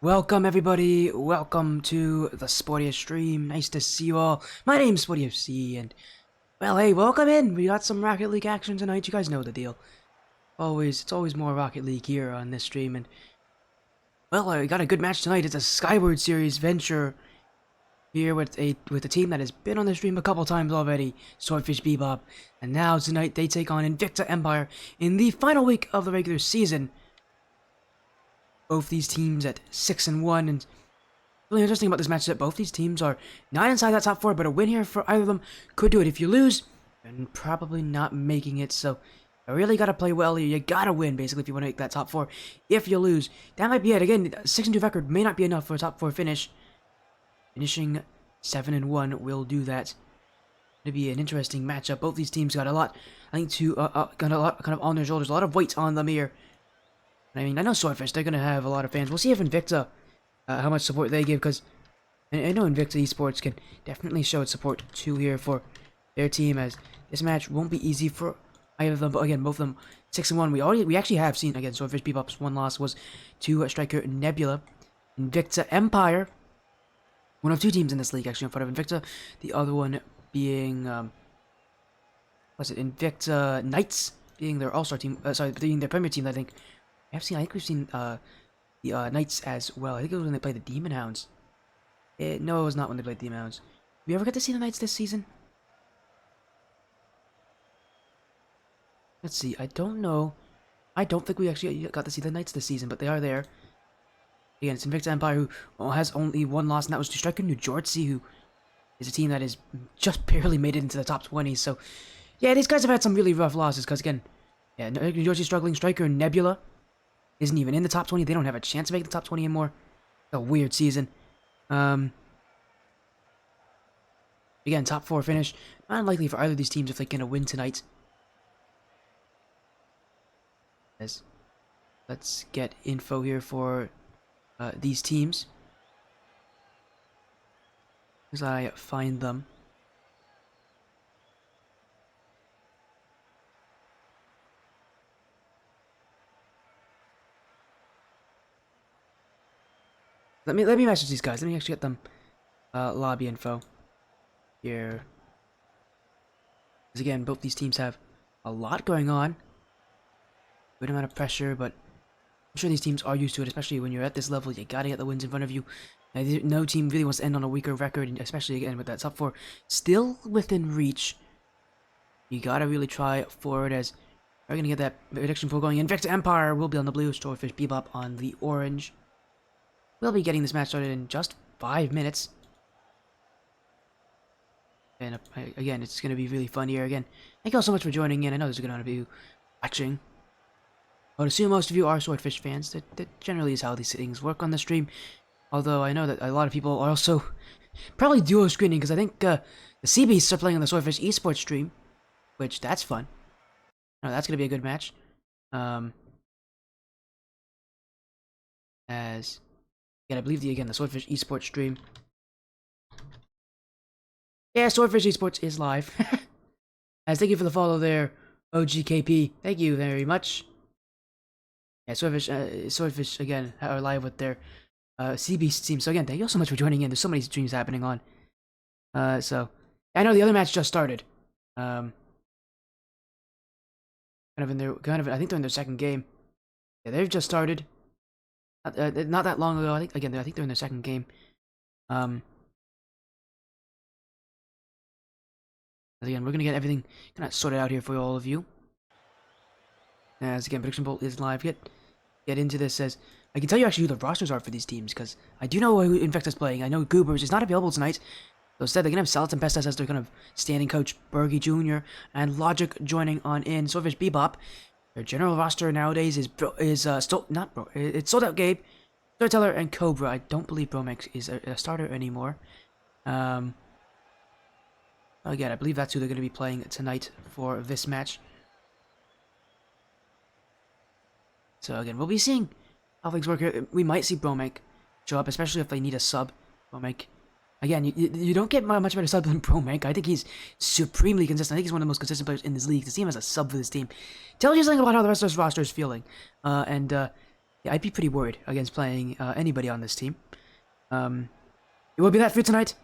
Welcome everybody, welcome to the Sporty stream. Nice to see you all. My name's Sporty FC and well hey, welcome in. We got some Rocket League action tonight. You guys know the deal. It's always more Rocket League here on this stream, and well, we got a good match tonight. It's a Skyward series venture here with a team that has been on the stream a couple times already, Swordfish Bebop, and now tonight they take on Invicta Empire in the final week of the regular season. Both these teams at 6-1, and really interesting about this match is that both these teams are not inside that top 4, but a win here for either of them could do it. If you lose, then probably not making it, so you really gotta play well here. You gotta win, basically, if you want to make that top 4. If you lose, that might be it. Again, 6-2 record may not be enough for a top 4 finish. Finishing 7-1 will do that. It'll be an interesting matchup. Both these teams got a lot, I think, got a lot kind of on their shoulders, a lot of weight on them here. I mean, I know Swordfish, they're going to have a lot of fans. We'll see if Invicta, how much support they give, because I know Invicta Esports can definitely show its support too here for their team, as this match won't be easy for either of them. But again, both of them 6-1. We actually have seen, again, Swordfish Bebop's one loss was to striker Nebula. Invicta Empire, one of 2 teams in this league actually in front of Invicta. The other one being, Invicta Knights, being their all-star team, being their premier team, I think. I think we've seen the Knights as well. I think it was when they played the Demon Hounds. No, it was not when they played the Demon Hounds. Did we ever get to see the Knights this season? Let's see, I don't know. I don't think we actually got to see the Knights this season, but they are there. Again, it's Invicta Empire, who has only one loss, and that was to striker New Jersey, who is a team that has just barely made it into the top 20. So, yeah, these guys have had some really rough losses, because again, yeah, New Jersey struggling, striker Nebula isn't even in the top 20. They don't have a chance to make the top 20 anymore. It's a weird season. Again, top 4 finish. Not unlikely for either of these teams if they're going to win tonight. Let's get info here for these teams as I find them. Let me message these guys. Let me actually get them lobby info here. Because again, both these teams have a lot going on. Good amount of pressure, but I'm sure these teams are used to it, especially when you're at this level. You gotta get the wins in front of you. No team really wants to end on a weaker record, especially again with that top 4 still within reach. You gotta really try forward, as we're gonna get that prediction pool going. Invicta Empire will be on the blue, Swordfish Bebop on the orange. We'll be getting this match started in just 5 minutes. And again, it's going to be really fun here. Again, thank you all so much for joining in. I know there's going to be watching. I would assume most of you are Swordfish fans. That generally is how these things work on the stream. Although I know that a lot of people are also probably duo screening, because I think the Sea Beasts are playing on the Swordfish Esports stream, which that's fun. No, that's going to be a good match. Again, I believe the Swordfish Esports stream. Yeah, Swordfish Esports is live. As thank you for the follow there, OGKP. Thank you very much. Yeah, Swordfish again are live with their Sea Beast team. So again, thank you all so much for joining in. There's so many streams happening on. So I know the other match just started. I think they're in their second game. Yeah, they've just started. Not that long ago. I think they're in their second game. Again, we're gonna get everything kind of sorted out here for all of you. As again, Prediction Bolt is live. Get into this. As I can tell you actually who the rosters are for these teams, because I do know who Invicta's playing. I know Goobers is not available tonight. So instead, they're gonna have Salatin Pestas as their kind of standing coach, Bergie Jr. and Logic joining on in. Swordfish Bebop. Their general roster nowadays is still not bro. It's Sold Out Gabe, Storyteller, and Cobra. I don't believe Bromex is a starter anymore. Again, I believe that's who they're going to be playing tonight for this match. So again, we'll be seeing how things work here. We might see Bromek show up, especially if they need a sub. Bromek. Again, you don't get much better sub than Bromek. I think he's supremely consistent. I think he's one of the most consistent players in this league. To see him as a sub for this team tells you something about how the rest of this roster is feeling. And Yeah, I'd be pretty worried against playing anybody on this team. It will be that for tonight?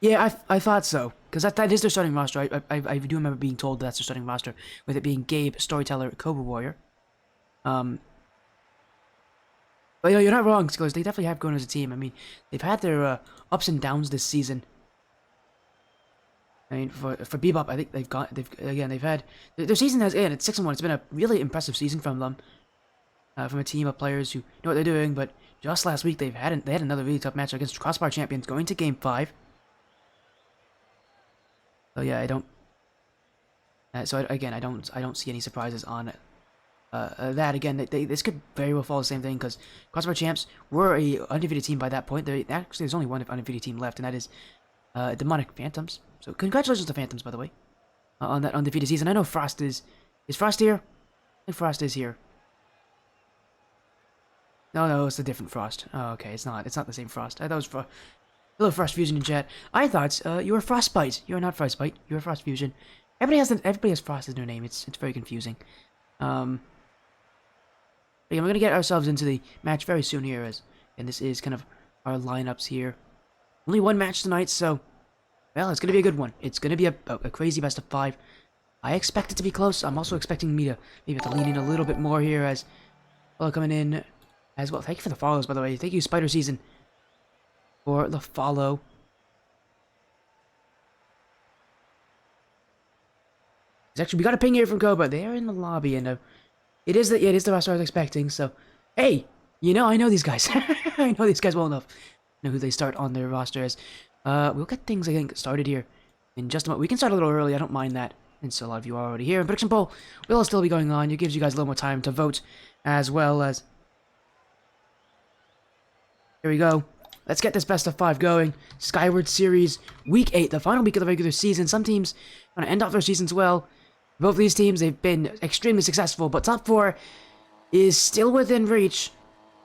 Yeah, I thought so. Because that is their starting roster. I do remember being told that's their starting roster. With it being Gabe, Storyteller, Cobra Warrior. But you know, you're not wrong, Skillers. They definitely have grown as a team. I mean, they've had their ups and downs this season. I mean, for Bebop, I think they've had their season has ended. It's 6-1. It's been a really impressive season from them, from a team of players who know what they're doing. But just last week, they had another really tough match against Crossbar champions, going to Game 5. So yeah, I don't. I don't see any surprises on that. Again, this could very well follow the same thing because Crossbar champs were a undefeated team by that point. Actually, there's only one undefeated team left, and that is Demonic Phantoms. So congratulations to Phantoms, by the way, on that undefeated season. I know Frost is Frost here? I think Frost is here. No, it's a different Frost. Oh, okay, it's not the same Frost. I thought it was Hello, Frost Fusion in chat. I thought you were Frostbite. You are not Frostbite. You are Frost Fusion. Everybody has Frost as their name. It's very confusing. Yeah, we're gonna get ourselves into the match very soon here, and this is kind of our lineups here. Only one match tonight, so well, it's gonna be a good one. It's gonna be a crazy best of 5. I expect it to be close. I'm also expecting me to maybe have to lean in a little bit more here as well, coming in as well. Thank you for the follows, by the way. Thank you, Spider Season, for the follow. Actually, we got a ping here from Koba. They're in the lobby, and it is the roster I was expecting. So, hey, you know, I know these guys. I know these guys well enough. I know who they start on their roster as. We'll get things, I think, started here in just a moment. We can start a little early. I don't mind that. And so a lot of you are already here. And prediction poll will still be going on. It gives you guys a little more time to vote, as well as. Here we go. Let's get this best of 5 going. Skyward Series, Week 8, the final week of the regular season. Some teams want to end off their seasons well. Both of these teams, they've been extremely successful, but top 4 is still within reach.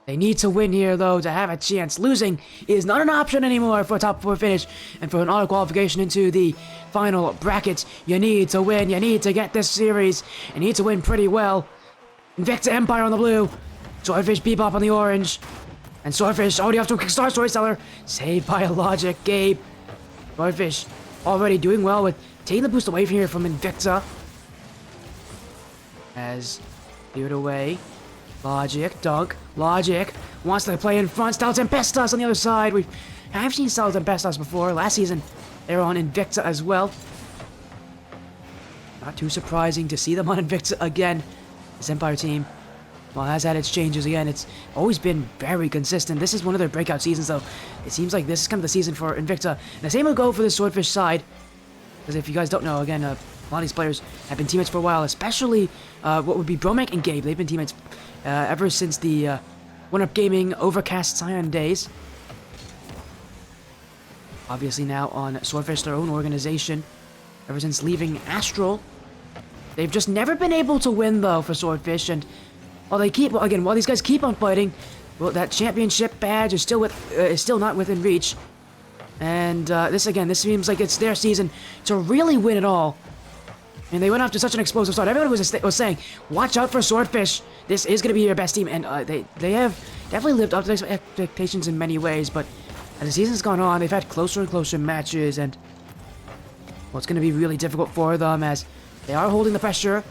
They need to win here, though, to have a chance. Losing is not an option anymore for a top 4 finish, and for an auto qualification into the final bracket. You need to win. You need to get this series. You need to win pretty well. Invicta Empire on the blue. Swordfish Bebop on the orange. And Swordfish already off to a quick start. Storyteller saved by a logic. Gabe. Swordfish already doing well with taking the boost away from here from Invicta. As cleared away. Logic, dunk. Logic wants to play in front. Style Tempestas on the other side. I've seen Style Tempestas before. Last season, they were on Invicta as well. Not too surprising to see them on Invicta again. This Empire team, well, has had its changes again. It's always been very consistent. This is one of their breakout seasons, though. It seems like this is kind of the season for Invicta. And the same will go for the Swordfish side. Because if you guys don't know, again, a lot of these players have been teammates for a while, especially what would be Bromek and Gabe. They've been teammates ever since the One-Up Gaming Overcast Scion days. Obviously now on Swordfish, their own organization, ever since leaving Astral. They've just never been able to win, though, for Swordfish, and while these guys keep on fighting, well, that championship badge is still not within reach. And this seems like it's their season to really win it all. And they went off to such an explosive start. Everyone was saying, watch out for Swordfish. This is going to be your best team. And they have definitely lived up to their expectations in many ways. But as the season's gone on, they've had closer and closer matches. And well, it's going to be really difficult for them as they are holding the pressure.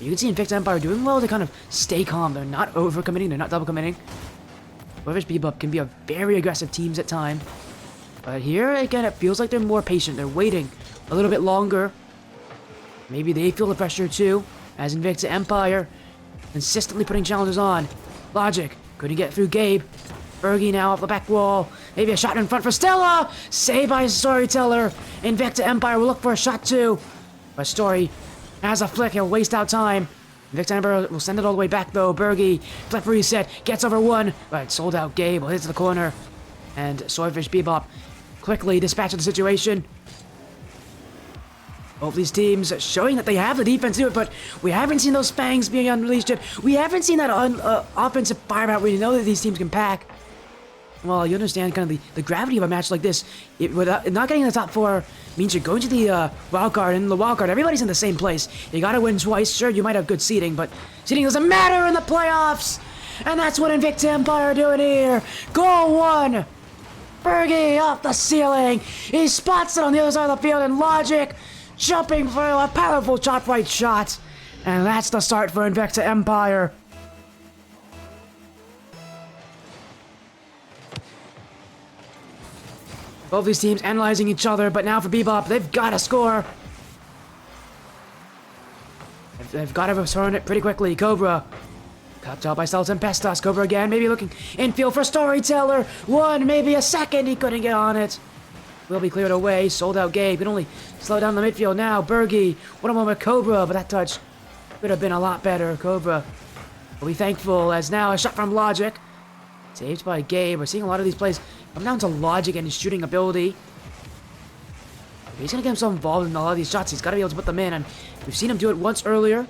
You can see Invicta Empire doing well to kind of stay calm. They're not over-committing. They're not double-committing. Swordfish Bebop can be a very aggressive teams at times. But here, again, it feels like they're more patient. They're waiting a little bit longer. Maybe they feel the pressure too, as Invicta Empire consistently putting challenges on. Logic couldn't get through Gabe. Fergie now off the back wall. Maybe a shot in front for Stella. Saved by Storyteller. Invicta Empire will look for a shot too. But Story has a flick. He'll waste out time. Invicta Empire will send it all the way back though. Bergie, flip reset, gets over 1. But sold out Gabe will hit to the corner. And Swordfish Bebop quickly dispatches the situation. Both these teams showing that they have the defense to do it, but we haven't seen those fangs being unleashed yet. We haven't seen that offensive firepower. We know that these teams can pack. Well, you understand kind of the gravity of a match like this. Without not getting in the top 4 means you're going to the wild card, and in the wild card, everybody's in the same place. You gotta win twice. Sure, you might have good seeding, but seeding doesn't matter in the playoffs. And that's what Invicta Empire are doing here. Goal 1. Bergie off the ceiling. He spots it on the other side of the field, and Logic jumping through a powerful top right shot. And that's the start for Invicta Empire. Both these teams analyzing each other, but now for Bebop, they've got to score. They've got to return it pretty quickly. Cobra. Cut out by Tempestas. Cobra again, maybe looking infield for Storyteller. One, maybe a second, he couldn't get on it. Will be cleared away. Sold out Gabe. Can only slow down the midfield now. Bergie. What a moment, Cobra, but that touch could have been a lot better. Cobra will be thankful as now a shot from Logic. Saved by Gabe. We're seeing a lot of these plays come down to Logic and his shooting ability. If he's going to get himself involved in a lot of these shots, he's got to be able to put them in, and we've seen him do it once earlier.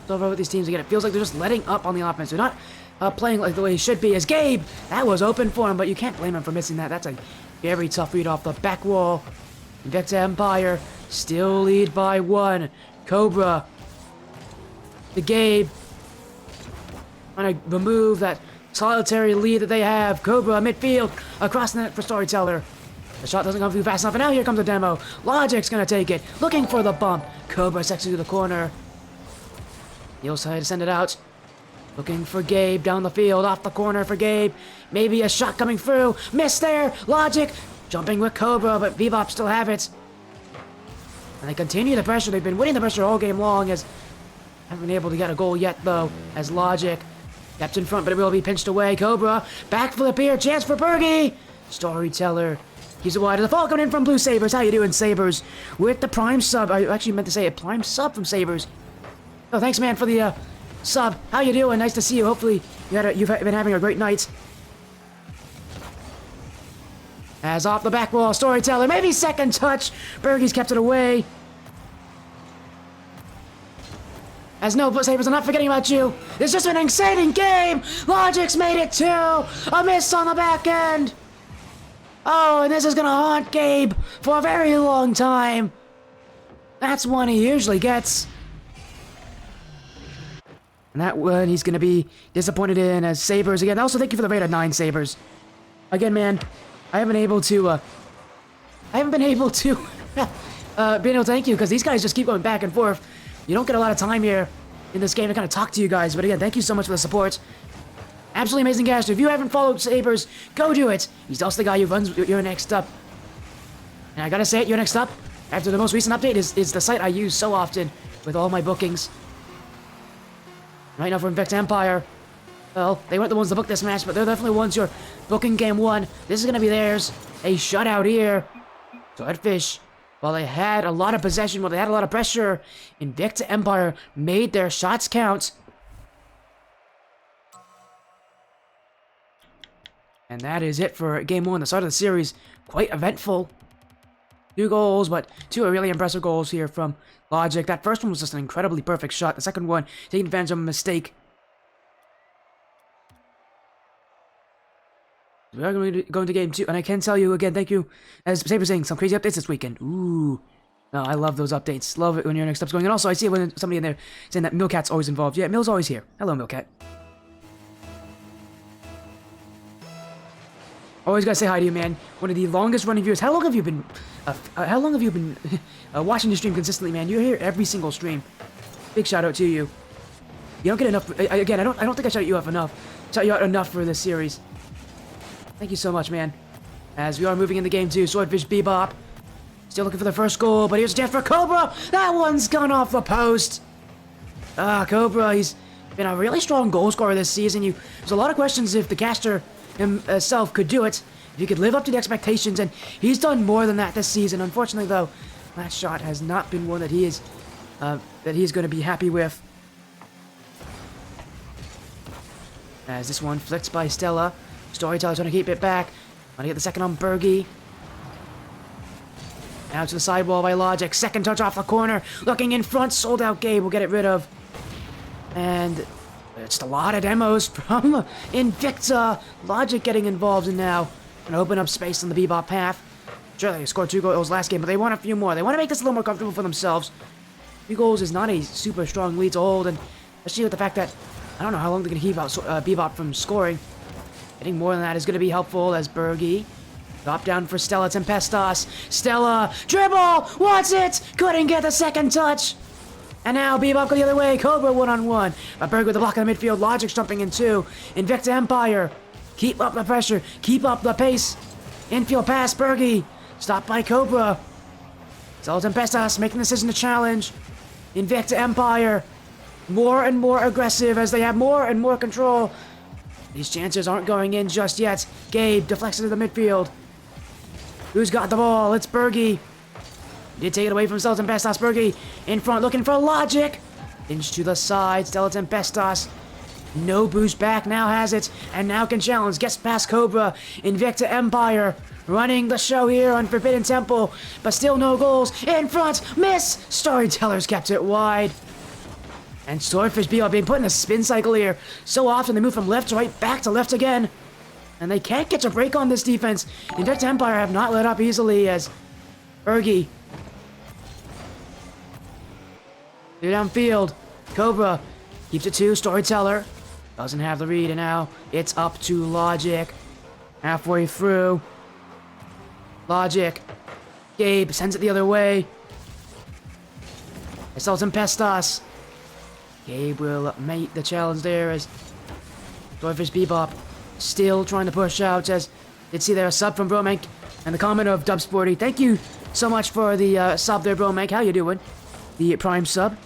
So over with these teams again, it feels like they're just letting up on the offense. They're not playing like the way he should be. As Gabe, that was open for him, but you can't blame him for missing that. That's a very tough read off the back wall. Invicta Empire still lead by 1. Cobra to Gabe. Trying to remove that solitary lead that they have. Cobra midfield across the net for Storyteller. The shot doesn't come through fast enough, and now here comes the demo. Logic's gonna take it, looking for the bump. Cobra sections to the corner. He'll try to send it out. Looking for Gabe down the field, off the corner for Gabe. Maybe a shot coming through. Miss there. Logic jumping with Cobra, but Bebop still have it. And they continue the pressure. They've been winning the pressure all game long, as haven't been able to get a goal yet, though, as Logic kept in front, but it will be pinched away. Cobra, backflip here, chance for Bergie. Storyteller keeps it wide. The fall coming in from Blue Sabres. How you doing, Sabres? With the prime sub. I actually meant to say a prime sub from Sabres. Oh, thanks, man, for the sub. How you doing? Nice to see you. Hopefully you've been having a great night. As off the back wall, Storyteller, maybe second touch. Bergie's kept it away. As no, Sabres, I'm not forgetting about you. It's just an exciting game. Logic's made it 2. A miss on the back end. Oh, and this is gonna haunt Gabe for a very long time. That's one he usually gets. And that one he's gonna be disappointed in, as Sabres again. Also, thank you for the raid of 9, Sabres. Again, man, I haven't been able to thank you, because these guys just keep going back and forth. You don't get a lot of time here in this game to kind of talk to you guys, but again, thank you so much for the support. Absolutely amazing caster. If you haven't followed Sabres, go do it. He's also the guy who runs Your Next Up. And I gotta say it, Your Next Up, after the most recent update, is the site I use so often with all my bookings. Right now for Invicta Empire. Well, they weren't the ones to book this match, but they're definitely ones you're booking game 1. This is gonna be theirs. A shutout here. Swordfish. While they had a lot of possession, while they had a lot of pressure, Invicta Empire made their shots count. And that is it for Game 1, the start of the series. Quite eventful. 2 goals, but 2 really impressive goals here from Logic. That first one was just an incredibly perfect shot. The second one, taking advantage of a mistake. We are going to Game 2, and I can tell you again, thank you, as Saber saying, some crazy updates this weekend. Ooh. No, I love those updates. Love it when Your Next Step's going. And also, I see when somebody in there saying that Millcat's always involved. Yeah, Mill's always here. Hello, Millcat. Always gotta say hi to you, man. One of the longest running viewers. How long have you been watching the stream consistently, man? You're here every single stream. Big shout out to you. You don't get enough. Again, I don't think I shout you out enough. Shout you out enough for this series. Thank you so much, man. As we are moving into Game 2, Swordfish Bebop. Still looking for the first goal, but here's a chance for Cobra. That one's gone off the post. Cobra, he's been a really strong goal scorer this season. There's a lot of questions if the caster himself could do it, if he could live up to the expectations, and he's done more than that this season. Unfortunately, though, that shot has not been one that he's going to be happy with. As this one flicked by Stella. Storyteller trying to keep it back. Trying to get the second on Bergie. Now to the sidewall by Logic. Second touch off the corner. Looking in front. Sold out Gabe. We'll get it rid of. And just a lot of demos from Invicta. Logic getting involved in now. And open up space on the Bebop path. Sure, they scored 2 goals last game, but they want a few more. They want to make this a little more comfortable for themselves. 2 goals is not a super strong lead to hold, and especially with the fact that I don't know how long they're going to keep Bebop from scoring. Getting more than that is going to be helpful as Bergie. Drop down for Stella Tempestas. Stella, dribble! What's it? Couldn't get the second touch. And now Bebop go the other way. Cobra one-on-one. But Bergie with the block in the midfield. Logic's jumping in two. Invicta Empire. Keep up the pressure. Keep up the pace. Infield pass, Bergie. Stopped by Cobra. Stella Tempestas making the decision to challenge. Invicta Empire. More and more aggressive as they have more and more control. These chances aren't going in just yet. Gabe deflects it to the midfield. Who's got the ball? It's Bergie. Did take it away from Stella Tempestas. Bergie in front looking for Logic. Inch to the side. Stella Tempestas. No boost back. Now has it. And now can challenge. Gets past Cobra. Invicta Empire. Running the show here on Forbidden Temple. But still no goals. In front. Miss. Storytellers kept it wide. And Swordfish Bebop being put in a spin cycle here. So often they move from left to right, back to left again. And they can't catch a break on this defense. Invicta Empire have not let up easily as Bergie. They're downfield. Cobra keeps it to Storyteller. Doesn't have the read, and now it's up to Logic. Halfway through. Logic. Gabe sends it the other way. Stella Tempestas. Gabe will mate the challenge there as Swordfish Bebop still trying to push out as did see there a sub from Bromank and the comment of Dub Sporty. Thank you so much for the sub there, Bromank. How you doing? The Prime sub.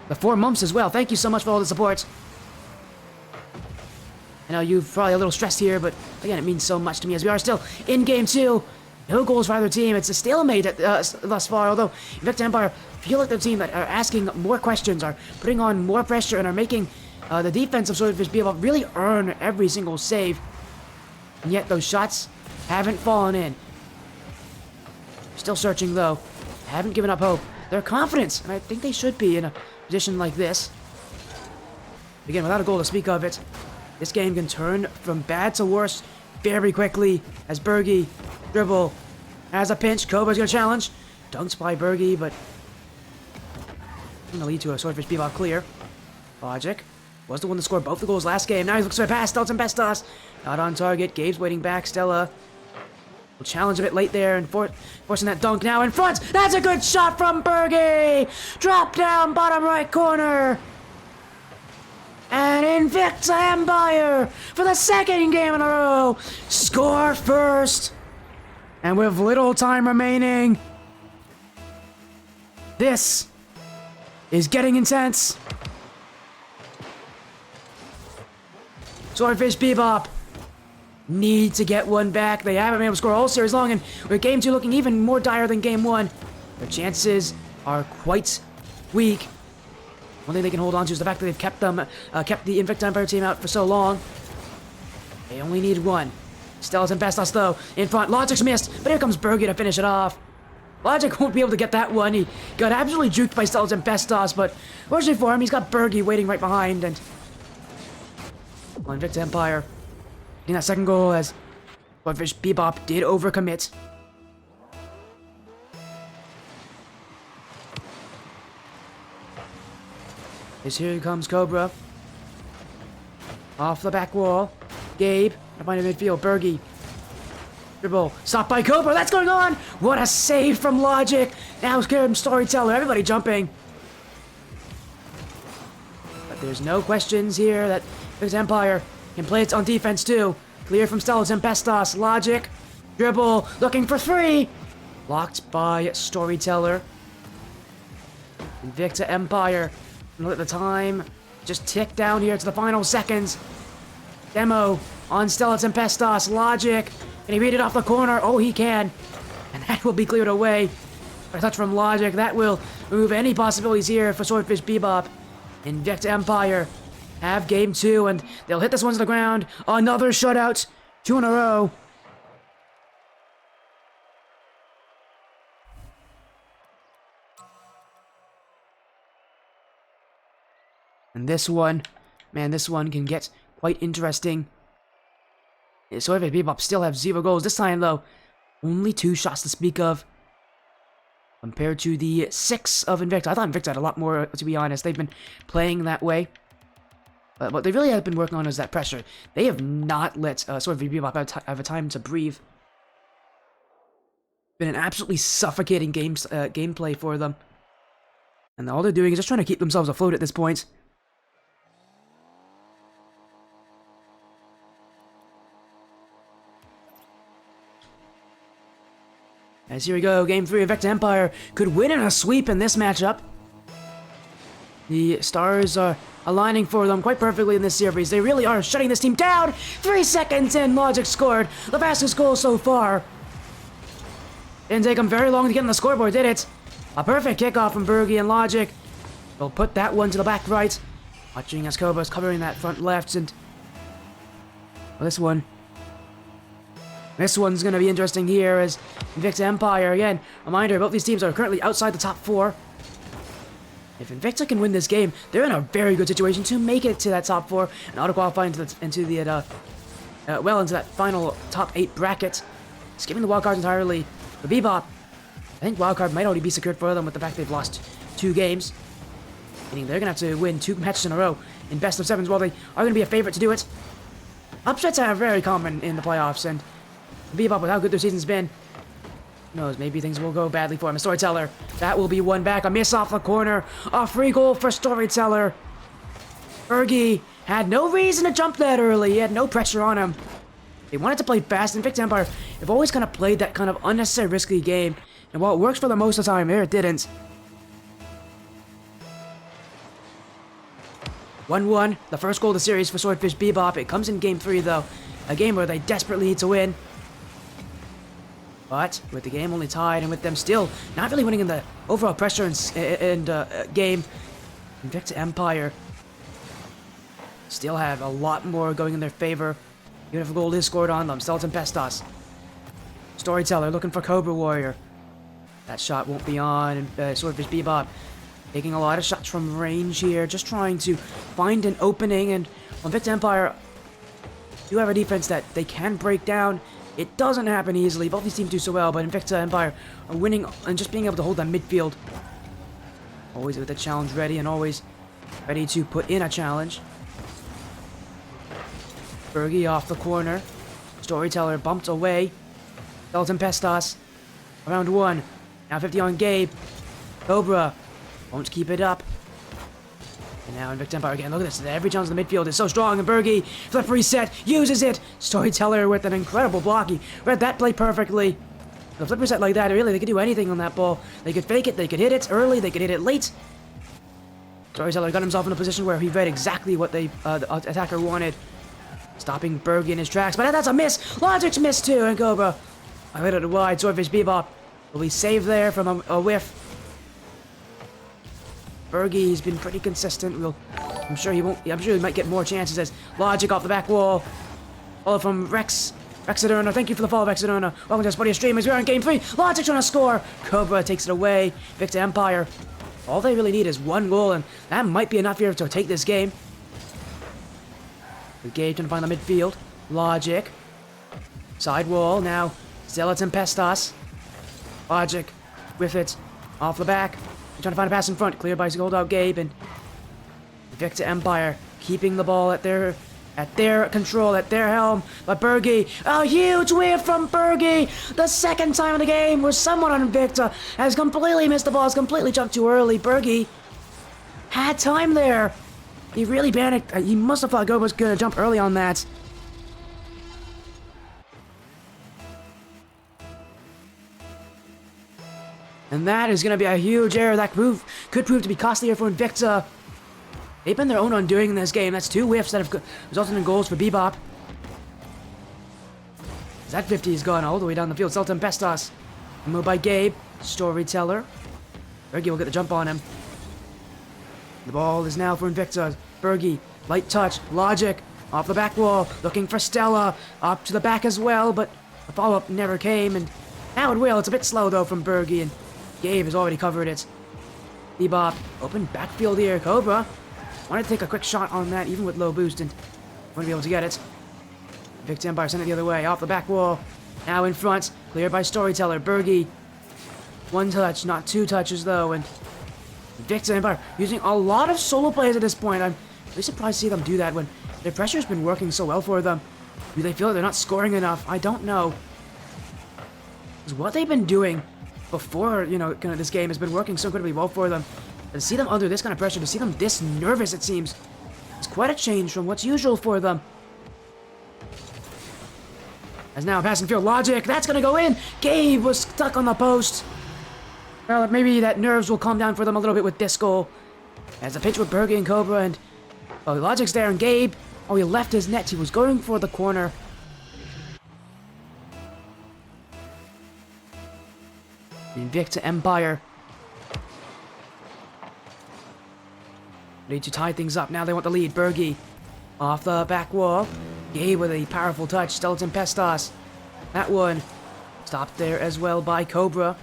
The 4 months as well. Thank you so much for all the support. I know you're probably a little stressed here, but again, it means so much to me as we are still in Game 2. No goals for either team. It's a stalemate thus far, although Invicta Empire feel like the team that are asking more questions, are putting on more pressure, and are making the defense of Swordfish Bebop really earn every single save. And yet those shots haven't fallen in. Still searching though. Haven't given up hope. They're confident, and I think they should be in a position like this. Again, without a goal to speak of it, this game can turn from bad to worse very quickly as Bergie dribble has a pinch. Cobra's gonna challenge. Dunked by Bergie, but gonna lead to a Swordfish Bebop clear. Logic was the one to score both the goals last game. Now he looks for a pass. Stella Tempestas not on target. Gabe's waiting back. Stella will challenge a bit late there and forcing that dunk now in front. That's a good shot from Bergie. Drop down bottom right corner. And Invicta Empire for the second game in a row score first. And with little time remaining, this is getting intense. Swordfish Bebop need to get one back. They haven't been able to score all series long, and with Game 2 looking even more dire than Game 1, their chances are quite weak. One thing they can hold on to is the fact that they've kept the Invicta Empire team out for so long. They only need one. Stella Tempestas though, in front. Logic's missed, but here comes Bergie to finish it off. Logic won't be able to get that one. He got absolutely juked by Stella Tempestas, but fortunately for him, he's got Bergie waiting right behind, and well, Invicta Empire getting that second goal as Swordfish Bebop did overcommit. As here comes Cobra. Off the back wall. Gabe, behind the midfield. Bergie. Dribble. Stopped by Cobra. That's going on. What a save from Logic. Now scared Storyteller. Everybody jumping. But there's no questions here that Invicta Empire can play it on defense too. Clear from Stella Tempestas. Logic. Dribble. Looking for three. Blocked by Storyteller. Invicta Empire. Let the time just tick down here to the final seconds. Demo on Stella Tempestas. Logic. Can he read it off the corner? Oh, he can. And that will be cleared away. A touch from Logic. That will remove any possibilities here for Swordfish Bebop. Invicta Empire have Game 2, and they'll hit this one to the ground. Another shutout. 2 in a row. And this one, man, this one can get quite interesting. Swordfish Bebop still have 0 goals. This time, though, only 2 shots to speak of. Compared to the 6 of Invicta. I thought Invicta had a lot more, to be honest. They've been playing that way. But what they really have been working on is that pressure. They have not let Swordfish Bebop have a time to breathe. Been an absolutely suffocating gameplay for them. And all they're doing is just trying to keep themselves afloat at this point. As here we go, Game 3 of Invicta Empire could win in a sweep in this matchup. The stars are aligning for them quite perfectly in this series. They really are shutting this team down. 3 seconds in, Logic scored the fastest goal so far. Didn't take them very long to get on the scoreboard, did it? A perfect kickoff from Bergie and Logic. They'll put that one to the back right. Watching as Cobra's covering that front left, and well, this one's going to be interesting here as Invicta Empire, again, reminder, both these teams are currently outside the top 4. If Invicta can win this game, they're in a very good situation to make it to that top 4 and auto-qualify into that final top 8 bracket. Skipping the wildcards entirely for Bebop. I think wildcard might already be secured for them with the fact they've lost 2 games. Meaning they're going to have to win 2 matches in a row in best of 7s while they are going to be a favorite to do it. Upsets are very common in the playoffs, and Bebop, with how good their season's been, who knows, maybe things will go badly for him. A Storyteller, that will be one back. A miss off the corner. A free goal for Storyteller. Bergie had no reason to jump that early. He had no pressure on him. They wanted to play fast, and Invicta Empire have always kind of played that kind of unnecessary risky game. And while it works for them most of the time, here it didn't. 1-1, the first goal of the series for Swordfish Bebop. It comes in Game 3, though. A game where they desperately need to win. But with the game only tied and with them still not really winning in the overall pressure and game, Invicta Empire still have a lot more going in their favor. Even if a goal is scored on them. Skeleton Pestos. Storyteller looking for Cobra Warrior. That shot won't be on. And Swordfish Bebop taking a lot of shots from range here, just trying to find an opening. And Invicta Empire do have a defense that they can break down. It doesn't happen easily. Both these teams do so well, but Invicta Empire are winning and just being able to hold that midfield. Always with the challenge ready and always ready to put in a challenge. Bergie off the corner. Storyteller bumped away. Skeleton Pestos. Round 1. Now 50 on Gabe. Cobra won't keep it up. And now Invicta Empire again. Look at this. Every challenge in the midfield is so strong. And Bergie, flip reset, uses it. Storyteller with an incredible block. He read that play perfectly. The flip reset like that, really, they could do anything on that ball. They could fake it, they could hit it early, they could hit it late. Storyteller got himself in a position where he read exactly what the attacker wanted. Stopping Bergie in his tracks, but that's a miss. Logic's miss too, and Cobra, I hit it wide. Swordfish Bebop will be saved there from a whiff. Bergie's been pretty consistent. I'm sure he might get more chances as Logic off the back wall. Follow from Rexaderna. Thank you for the follow, Rexaderna. Welcome to the Spotty Stream as we are in Game 3. Logic trying to score. Cobra takes it away. Invicta Empire. All they really need is 1 goal, and that might be enough here to take this game. Gabe trying to find the midfield. Logic. Side wall. Now, Skeleton Pestos. Logic with it. Off the back. Trying to find a pass in front. Cleared by Gold Out Gabe, and Invicta Empire keeping the ball at their control, at their helm. But Bergie, a huge whiff from Bergie! The second time in the game where someone on Invicta has completely missed the ball, has completely jumped too early. Bergie had time there. He really panicked. He must have thought Gob was going to jump early on that. And that is going to be a huge error that could prove to be costlier for Invicta. They've been their own undoing in this game. That's 2 whiffs that have resulted in goals for Bebop. That 50 is gone all the way down the field. Skeleton Pestos. Moved by Gabe. Storyteller. Bergie will get the jump on him. The ball is now for Invicta. Bergie, light touch. Logic off the back wall. Looking for Stella. Up to the back as well, but the follow-up never came. And now it will. It's a bit slow, though, from Bergie. And Gabe has already covered it. Bebop, open backfield here. Cobra wanted to take a quick shot on that, even with low boost, and wouldn't be able to get it. Invicta Empire sent it the other way, off the back wall. Now in front, cleared by Storyteller. Bergie, 1 touch, not 2 touches though, and Invicta Empire using a lot of solo plays at this point. Really surprised to see them do that when their pressure's been working so well for them. Do they feel like they're not scoring enough? I don't know. Because what they've been doing before, you know, kind of this game has been working so incredibly well for them. And to see them under this kind of pressure, to see them this nervous, it seems, it's quite a change from what's usual for them. As now passing field logic, that's gonna go in. Gabe was stuck on the post. Well, maybe that nerves will calm down for them a little bit with this goal. As a pitch with Bergie and Cobra, and oh, Logic's there, and Gabe, oh, he left his net. He was going for the corner. Invicta Empire. Ready to tie things up. Now they want the lead. Bergie off the back wall. Gabe with a powerful touch. Skeleton Pestas. That one stopped there as well by Cobra.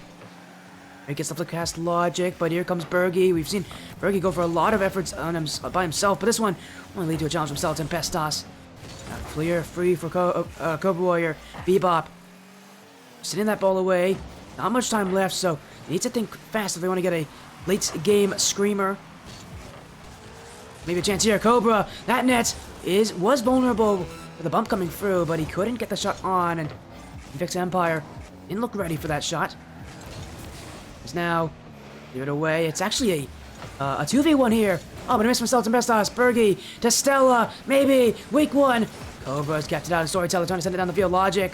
He gets the flick past Logic, but here comes Bergie. We've seen Bergie go for a lot of efforts on by himself, but this one will lead to a challenge from Skeleton Pestas. Clear, free for Cobra Warrior. Bebop sending that ball away. Not much time left, so they need to think fast if they want to get a late game screamer. Maybe a chance here. Cobra, that net was vulnerable with the bump coming through, but he couldn't get the shot on, and Invicta Empire didn't look ready for that shot. It's now give it away. It's actually a 2v1 here. Oh, but I missed from Skeleton Pestas. Bergie to Stella, maybe weak one. Cobra's kept it out of Storyteller, trying to send it down the field. Logic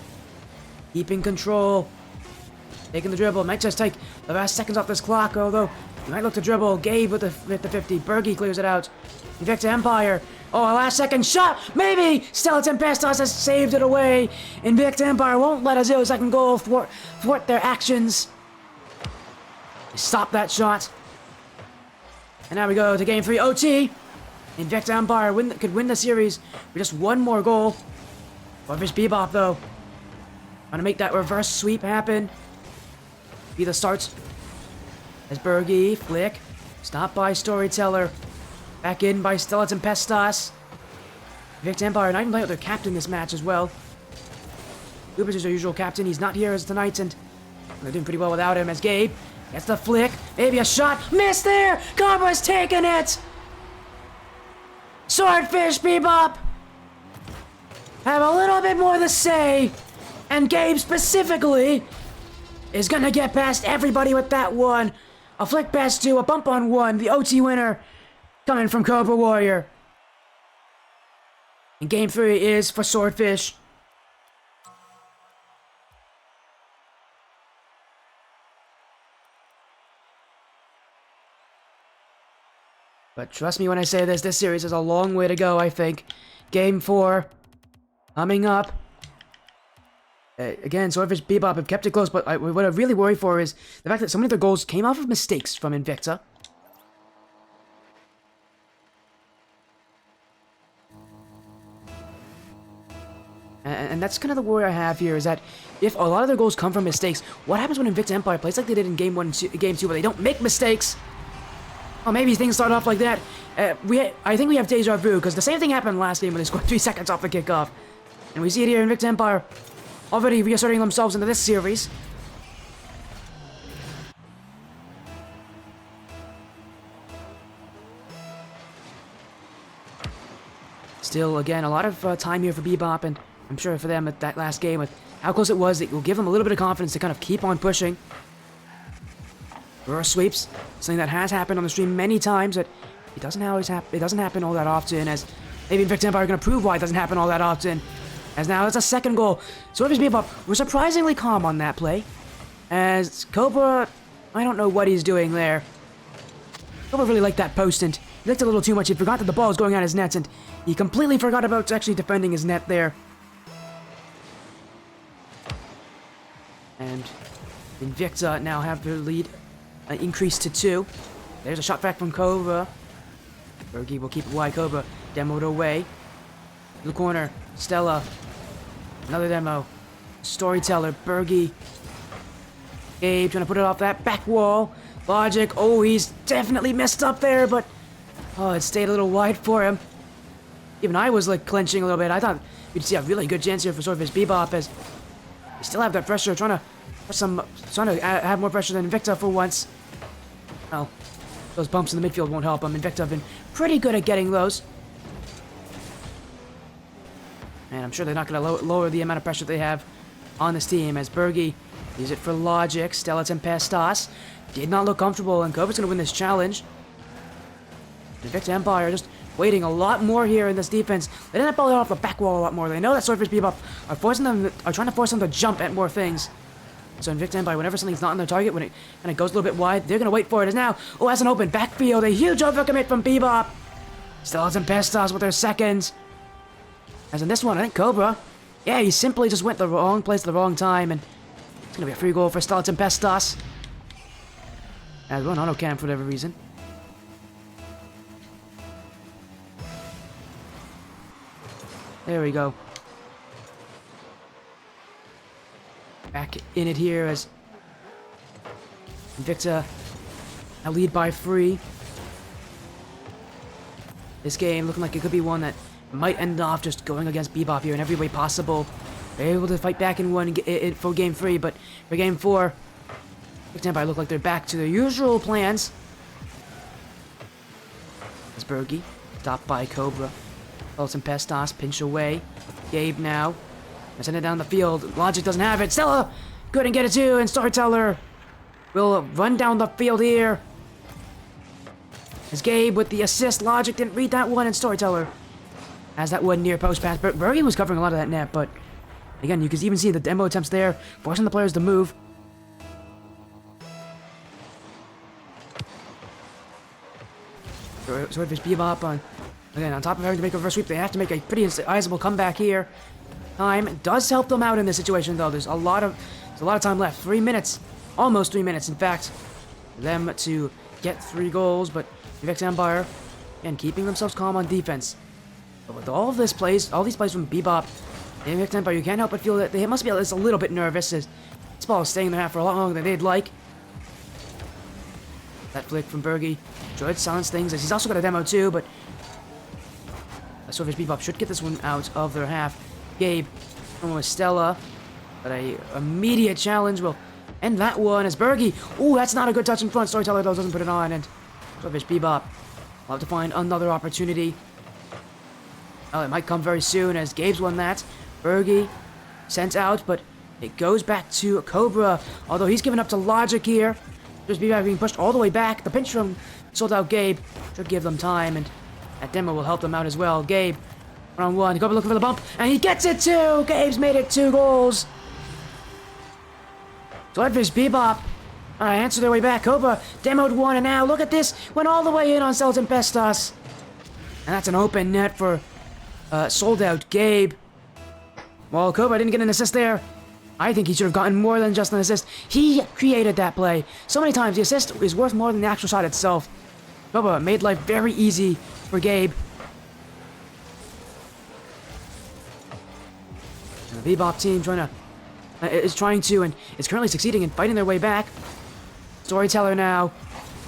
keeping control. Taking the dribble. Might just take the last seconds off this clock, although he might look to dribble. Gabe with the 50. Bergie clears it out. Invicta Empire. Oh, a last second shot. Maybe Skeleton Pestas has saved it away. Invicta Empire won't let a 0-second goal thwart their actions. They stop that shot. And now we go to game 3 OT. Invicta Empire could win the series with just one more goal. Swordfish Bebop, though, trying to make that reverse sweep happen. Be the start. As Bergie, flick, stopped by Storyteller. Back in by Skeleton Pestas. Invicta Empire not even playing with their captain this match as well. Lupus is their usual captain. He's not here as tonight, and they're doing pretty well without him. As Gabe gets the flick, maybe a shot, missed there. Cobra's taking it. Swordfish Bebop have a little bit more to say, and Gabe specifically is gonna get past everybody with that one. A flick past two, a bump on one, the OT winner coming from Cobra Warrior. And game 3 is for Swordfish. But trust me when I say this series has a long way to go, I think. Game 4 coming up. Again, Swordfish Bebop have kept it close, but what I really worry for is the fact that so many of their goals came off of mistakes from Invicta. And that's kind of the worry I have here, is that if a lot of their goals come from mistakes, what happens when Invicta Empire plays like they did in Game 2, where they don't make mistakes? Well, maybe things start off like that. I think we have deja vu, because the same thing happened last game when they scored 3 seconds off the kickoff. And we see it here in Invicta Empire, already reasserting themselves into this series. Still, again, a lot of time here for Bebop, and I'm sure for them at that last game, with how close it was, it will give them a little bit of confidence to kind of keep on pushing. Reverse sweeps, something that has happened on the stream many times, but it doesn't always happen. It doesn't happen all that often. As maybe Invicta Empire are going to prove why it doesn't happen all that often. As now it's a second goal. Swordfish Bebop were surprisingly calm on that play. As Cobra, I don't know what he's doing there. Cobra really liked that post, and he looked a little too much. He forgot that the ball was going on his net, and he completely forgot about actually defending his net there. And Invicta now have their lead increased to 2. There's a shot back from Cobra. Bergie will keep it wide. Cobra demoed away. To the corner. Stella. Another demo. Storyteller. Bergie. Gabe trying to put it off that back wall. Logic. Oh, he's definitely messed up there, but oh, it stayed a little wide for him. Even I was like clenching a little bit. I thought we'd see a really good chance here for Swordfish Bebop, as they still have that pressure, trying to have more pressure than Invicta for once. Well, those bumps in the midfield won't help them. Invicta have been pretty good at getting those. And I'm sure they're not going to lower the amount of pressure they have on this team, as Bergie use it for logic. Stella Tempestas did not look comfortable, and Cobra's going to win this challenge. Invicta Empire just waiting a lot more here in this defense. They didn't pull it off the back wall a lot more. They know that Swordfish Bebop are trying to force them to jump at more things. So Invicta Empire, whenever something's not on their target, when it kind of goes a little bit wide, they're going to wait for it. As now, oh, has an open backfield. A huge overcommit from Bebop. Stella Tempestas with their second. As in this one, I think Cobra, yeah, he simply just went the wrong place at the wrong time, and it's going to be a free goal for Stella Tempestas. As one auto-cannon for whatever reason. There we go. Back in it here as Invicta now lead by 3. This game looking like it could be one that might end off just going against Bebop here in every way possible. They're able to fight back in one for game 3, but for game 4, Invicta Empire look like they're back to their usual plans. As Bergie, stopped by Cobra. Tempestas, pinch away. Gabe now. Send it down the field. Logic doesn't have it. Stella couldn't get it too, and Storyteller will run down the field here. As Gabe with the assist. Logic didn't read that one, and Storyteller has that one near post pass. Bergie was covering a lot of that net, but again, you can even see the demo attempts there, forcing the players to move. Swordfish Bebop on. Again, on top of having to make a reverse sweep, they have to make a pretty sizable comeback here. Time does help them out in this situation, though. There's a lot of time left. 3 minutes, almost 3 minutes, in fact, for them to get 3 goals. But Invicta Empire, again, keeping themselves calm on defense. But with all these plays from Bebop, Invicta Empire, you can't help but feel that they must be at least a little bit nervous, as this ball is staying in their half for a lot longer than they'd like. That flick from Bergie. Droid silence things, as he's also got a demo too, but Swordfish Bebop should get this one out of their half. Gabe, with Stella, but a immediate challenge will end that one as Bergie. Ooh, that's not a good touch in front. Storyteller, though, doesn't put it on, and Swordfish Bebop will have to find another opportunity. Well, it might come very soon, as Gabe's won that. Bergie sent out, but it goes back to Cobra, although he's given up to Logic here. Just Bebop being pushed all the way back. The pinch from sold out Gabe should give them time, and that demo will help them out as well. Gabe, one-on-one. Cobra looking for the bump, and he gets it too! Gabe's made it 2 goals. Swordfish Bebop answer their way back. Cobra demoed one, and now look at this. Went all the way in on Stella Tempestas. And that's an open net for sold out Gabe. Well, Cobra didn't get an assist there. I think he should have gotten more than just an assist. He created that play. So many times, the assist is worth more than the actual shot itself. Cobra made life very easy for Gabe. And the Bebop team is trying to and is currently succeeding in fighting their way back. Storyteller now.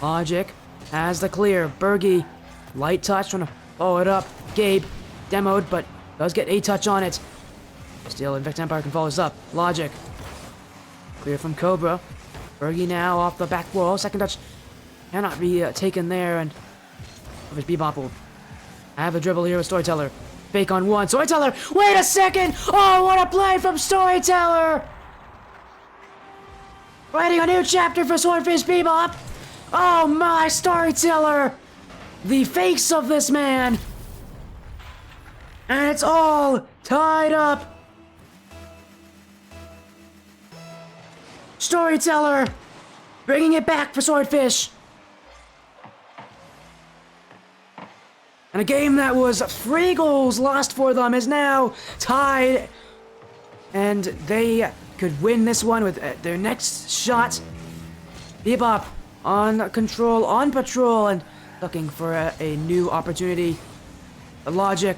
Logic has the clear. Bergie, light touch, trying to follow it up. Gabe, demoed, but does get a touch on it. Still, Invicta Empire can follow this up. Logic. Clear from Cobra. Bergie now off the back wall. Second touch cannot be taken there, and Bebop will have a dribble here with Storyteller. Fake on one. Storyteller! Wait a second! Oh, what a play from Storyteller! Writing a new chapter for Swordfish Bebop! Oh my, Storyteller! The face of this man! And it's all tied up! Storyteller! Bringing it back for Swordfish! And a game that was 3 goals lost for them is now tied. And they could win this one with their next shot. Bebop on control, on patrol, and looking for a new opportunity. The Logic.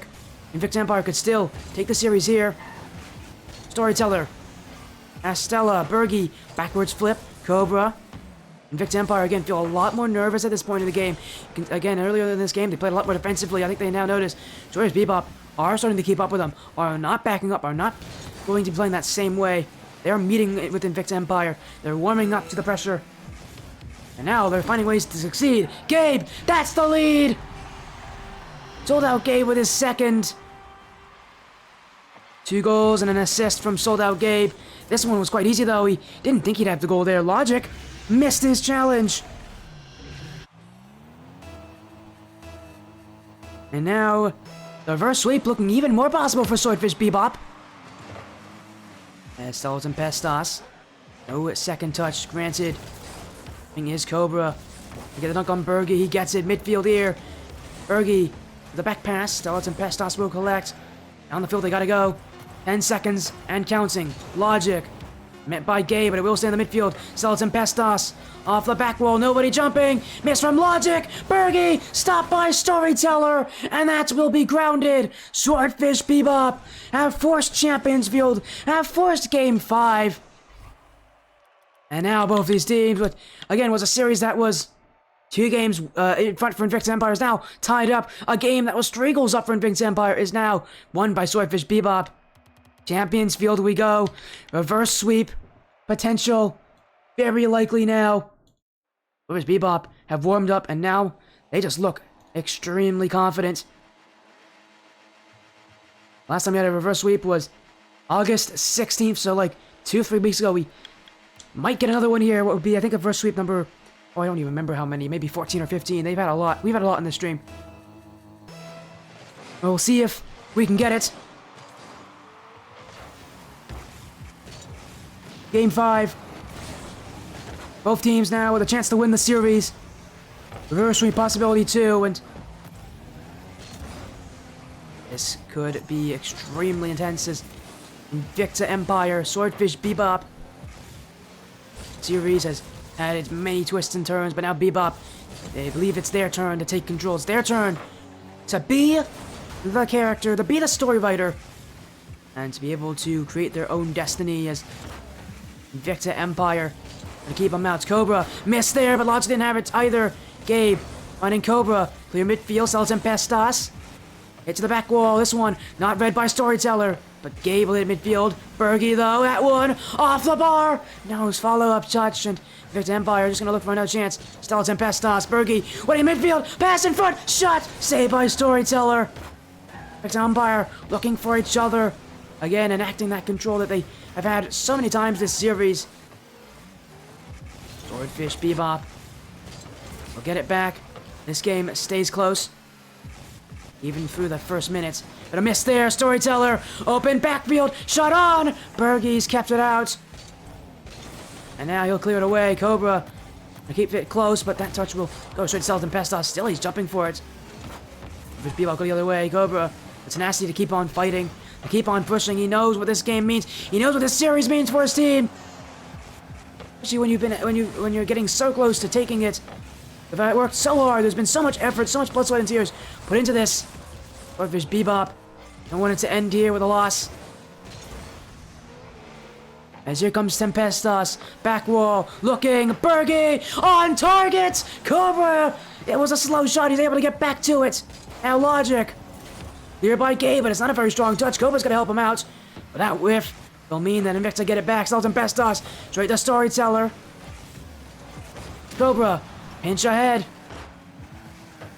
Invicta Empire could still take the series here. Storyteller. Estella, Bergie, backwards flip, Cobra. Invicta Empire, again, feel a lot more nervous at this point in the game. Again, earlier in this game, they played a lot more defensively. I think they now notice Swordfish Bebop are starting to keep up with them, are not backing up, are not going to be playing that same way. They're meeting with Invicta Empire. They're warming up to the pressure. And now they're finding ways to succeed. Gabe, that's the lead! Sold out Gabe with his second. 2 goals and an assist from Sold Out Gabe. This one was quite easy, though. He didn't think he'd have the goal there. Logic missed his challenge. And now, the reverse sweep looking even more possible for Swordfish Bebop. As Skeleton Pestas. No second touch granted. Is Cobra. He gets a dunk on Bergie. He gets it. Midfield here. Bergie. The back pass. Skeleton Pestas will collect. Down the field they gotta go. 10 seconds and counting. Logic. Met by Gabe, but it will stay in the midfield. Skeleton Pestas. Off the back wall. Nobody jumping. Miss from Logic. Bergie. Stopped by Storyteller. And that will be grounded. Swordfish Bebop have forced Champions Field. Have forced Game 5. And now both these teams, which again was a series that was 2 games in front for Invicta Empire, is now tied up. A game that was 3 goals up for Invicta Empire is now won by Swordfish Bebop. Champions Field we go. Reverse sweep. Potential. Very likely now. Swordfish Bebop have warmed up and now they just look extremely confident. Last time we had a reverse sweep was August 16th, so like 2-3 weeks ago. We might get another one here. What would be, I think, a reverse sweep number... Oh, I don't even remember how many. Maybe 14 or 15. They've had a lot. We've had a lot in this stream. We'll see if we can get it. Game 5. Both teams now with a chance to win the series. Reverse sweep possibility too, and... this could be extremely intense as Invicta Empire, Swordfish Bebop series has had its many twists and turns, but now Bebop, they believe it's their turn to take control. It's their turn to be the character, to be the story writer, and to be able to create their own destiny as Invicta Empire. And keep them out. Cobra missed there, but Logic didn't have it either. Gabe finding Cobra. Clear midfield. Skeleton Pestas. Hit to the back wall. This one not read by Storyteller. But Gabe will hit midfield. Bergie, though, that one off the bar. Now his follow-up touch, and Invicta Empire just gonna look for another chance. Skeleton Pestas. Bergie winning midfield. Pass in front. Shot. Saved by Storyteller. Invicta Empire looking for each other. Again, enacting that control that they have had so many times this series. Swordfish Bebop will get it back. This game stays close, even through the first minutes. But a miss there. Storyteller. Open backfield. Shot on. Bergie's kept it out. And now he'll clear it away. Cobra will keep it close, but that touch will go straight to Skeleton Pestas. Still, he's jumping for it. Bebop go the other way. Cobra. The tenacity to keep on fighting, to keep on pushing. He knows what this game means. He knows what this series means for his team. Especially when you're getting so close to taking it. If I worked so hard, there's been so much effort, so much blood, sweat, and tears put into this. Swordfish Bebop don't want it to end here with a loss. As here comes Tempestas, back wall, looking, Bergie on target. Cobra, it was a slow shot. He's able to get back to it. Now Logic, cleared by Gabe, but it's not a very strong touch. Cobra's gonna help him out, but that whiff will mean that Invicta get it back. Skeleton Pestas, straight to Storyteller. Cobra, pinch ahead.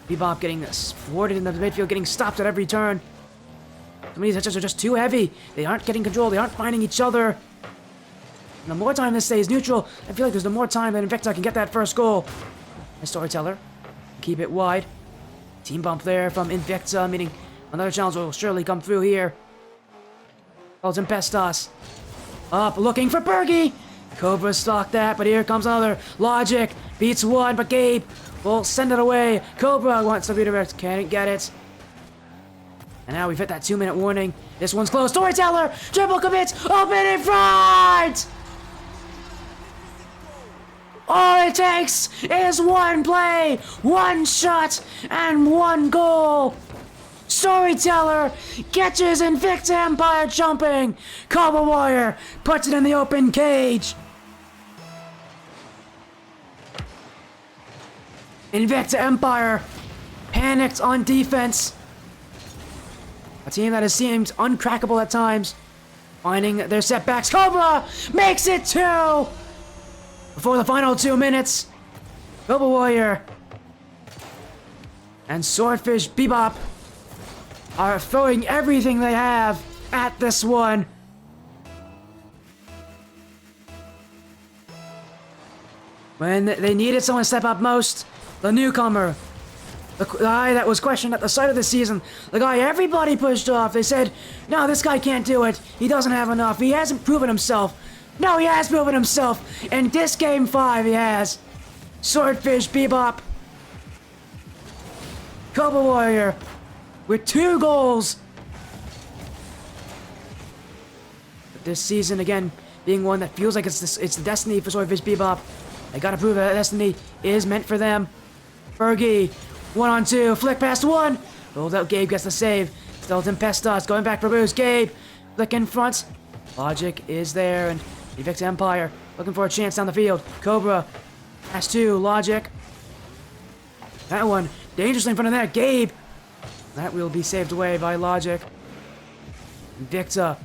Bebop getting thwarted in the midfield, getting stopped at every turn. Some of these touches are just too heavy. They aren't getting control. They aren't finding each other. And the more time this stays neutral, I feel like there's the more time that Invicta can get that first goal. And Storyteller, keep it wide. Team bump there from Invicta, meaning another challenge will surely come through here. Skeleton Pestas. Up, looking for Bergie. Cobra stalked that, but here comes another. Logic beats one, but Gabe will send it away. Cobra wants to redirect, can't get it. And now we've hit that 2-minute warning. This one's close. Storyteller, triple commits, open in front! All it takes is one play, one shot, and one goal. Storyteller catches Invicta Empire jumping. Cobra Warrior puts it in the open cage. Invicta Empire panicked on defense. A team that has seemed uncrackable at times, finding their setbacks. Cobra makes it 2 before the final 2 minutes. Cobra Warrior and Swordfish Bebop are throwing everything they have at this one. When they needed someone to step up most, the newcomer, the guy that was questioned at the start of the season, the guy everybody pushed off. They said, no, this guy can't do it. He doesn't have enough. He hasn't proven himself. No, he has proven himself. In this game 5, he has. Swordfish Bebop. Cobra Warrior with 2 goals. But this season, again, being one that feels like it's the destiny for Swordfish Bebop. They gotta prove that destiny is meant for them. Fergie, 1-on-2, flick past 1. Rolled out, Gabe gets the save. Skeleton Pestos going back for boost. Gabe, flick in front. Logic is there, and Invicta Empire looking for a chance down the field. Cobra, pass 2, Logic. That one, dangerously in front of that. Gabe, that will be saved away by Logic. Invicta,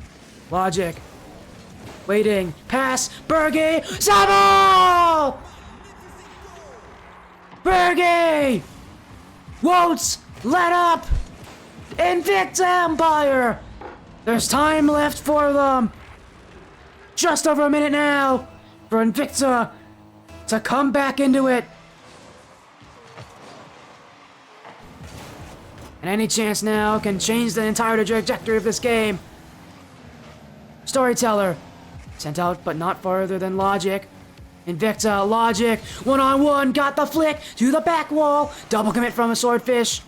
Logic. Waiting, pass, Bergie, Sabo! Bergie! Won't let up! Invicta Empire! There's time left for them! Just over a minute now for Invicta to come back into it. And any chance now can change the entire trajectory of this game. Storyteller. Sent out, but not farther than Logic. Invicta, Logic, 1-on-1, got the flick to the back wall. Double commit from a Swordfish.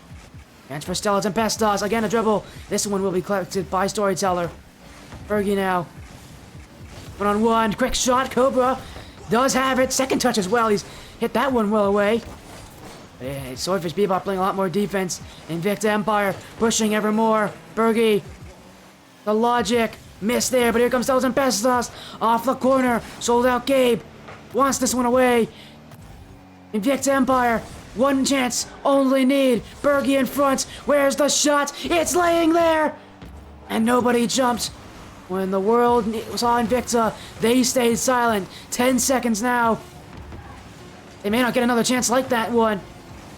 Chance for Skeleton Pestos, again a dribble. This one will be collected by Storyteller. Fergie now. 1-on-1, quick shot, Cobra does have it. Second touch as well, he's hit that one well away. Yeah, Swordfish Bebop playing a lot more defense. Invicta Empire pushing ever more. Bergie, the Logic. Missed there, but here comes Skeleton Pestos off the corner. Sold out Gabe. Wants this one away. Invicta Empire. One chance. Only need. Bergie in front. Where's the shot? It's laying there. And nobody jumped. When the world saw Invicta, they stayed silent. 10 seconds now. They may not get another chance like that one.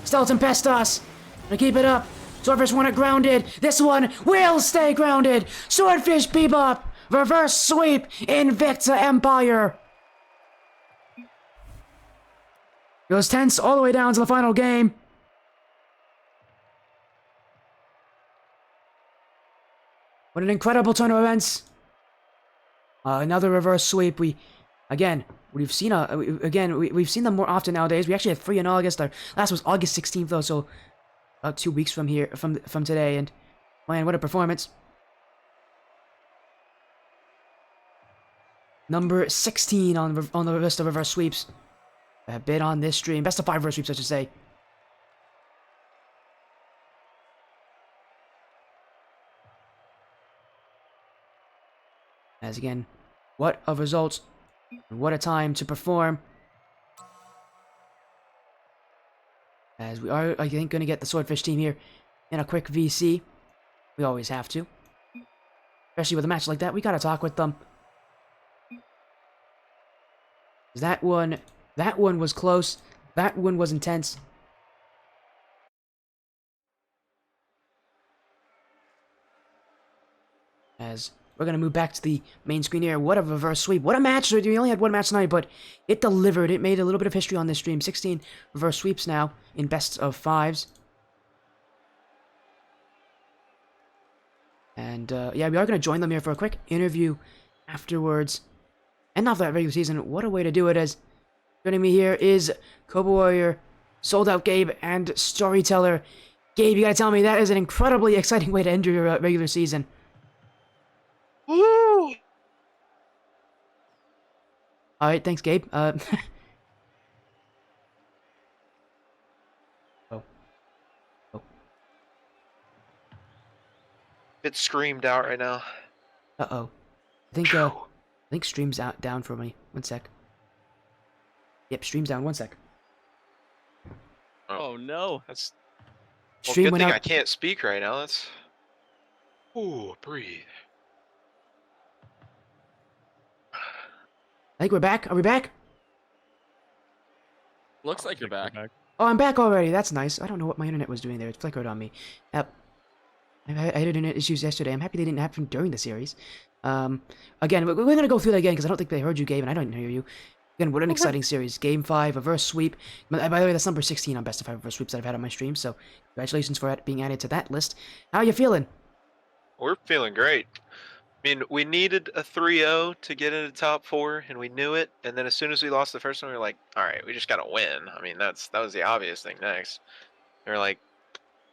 Skeleton Pestos. Gonna keep it up. Swordfish want it grounded. This one will stay grounded. Swordfish Bebop. Reverse sweep. Invicta Empire. Goes tense all the way down to the final game. What an incredible turn of events. Another reverse sweep. We've seen them more often nowadays. We actually had 3 in August. Our last was August 16th though, so about 2 weeks from here, from today, and man, what a performance! Number 16 on the list of reverse sweeps. A bit on this stream, best of 5 reverse sweeps, I should say. As again, what a result, and what a time to perform. As we are, I think, going to get the Swordfish team here in a quick VC. We always have to. Especially with a match like that, we gotta talk with them. That one was close. That one was intense. As we're gonna move back to the main screen here. What a reverse sweep. What a match. We only had 1 match tonight, but it delivered. It made a little bit of history on this stream. 16 reverse sweeps now in best of 5s. And yeah, we are going to join them here for a quick interview afterwards. And off that regular season, what a way to do it. As joining me here is Cobra Warrior, Sold Out Gabe, and Storyteller. Gabe, you gotta tell me, that is an incredibly exciting way to end your regular season. Woo! Alright, thanks, Gabe. Oh. It's screamed out right now. Uh-oh. I think stream's down for me. 1 sec. Yep, stream's down. 1 sec. Oh no. That's Stream good went thing out. I can't speak right now. That's ooh, breathe. I think we're back. Are we back? Looks like you're back. Oh, I'm back already. That's nice. I don't know what my internet was doing there. It flickered on me. Yep. I had internet issues yesterday. I'm happy they didn't happen during the series. Um, Again, we're going to go through that again because I don't think they heard you, Gabe, and I don't hear you. Again, what an Okay. exciting series. Game 5, reverse sweep. By the way, that's number 16 on best of 5 reverse sweeps that I've had on my stream, so congratulations for being added to that list. How are you feeling? We're feeling great. I mean, we needed a 3-0 to get into top four, and we knew it. And then as soon as we lost the first one, we were like, all right, we just got to win. I mean, that was the obvious thing next. They were like,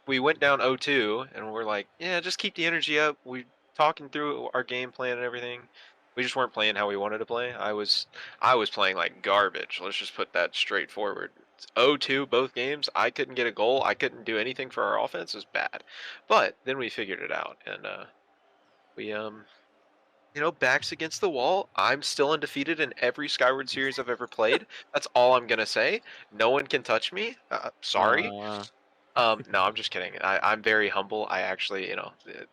we went down 0-2, and we're like, yeah, just keep the energy up. We talking through our game plan and everything. We just weren't playing how we wanted to play. I was playing like garbage. Let's just put that straightforward. It's 0-2 both games. I couldn't get a goal. I couldn't do anything for our offense. It was bad. But then we figured it out, and we backs against the wall. I'm still undefeated in every Skyward series I've ever played. That's all I'm gonna say. No one can touch me. Sorry. Uh, No, I'm just kidding. I'm very humble. I actually,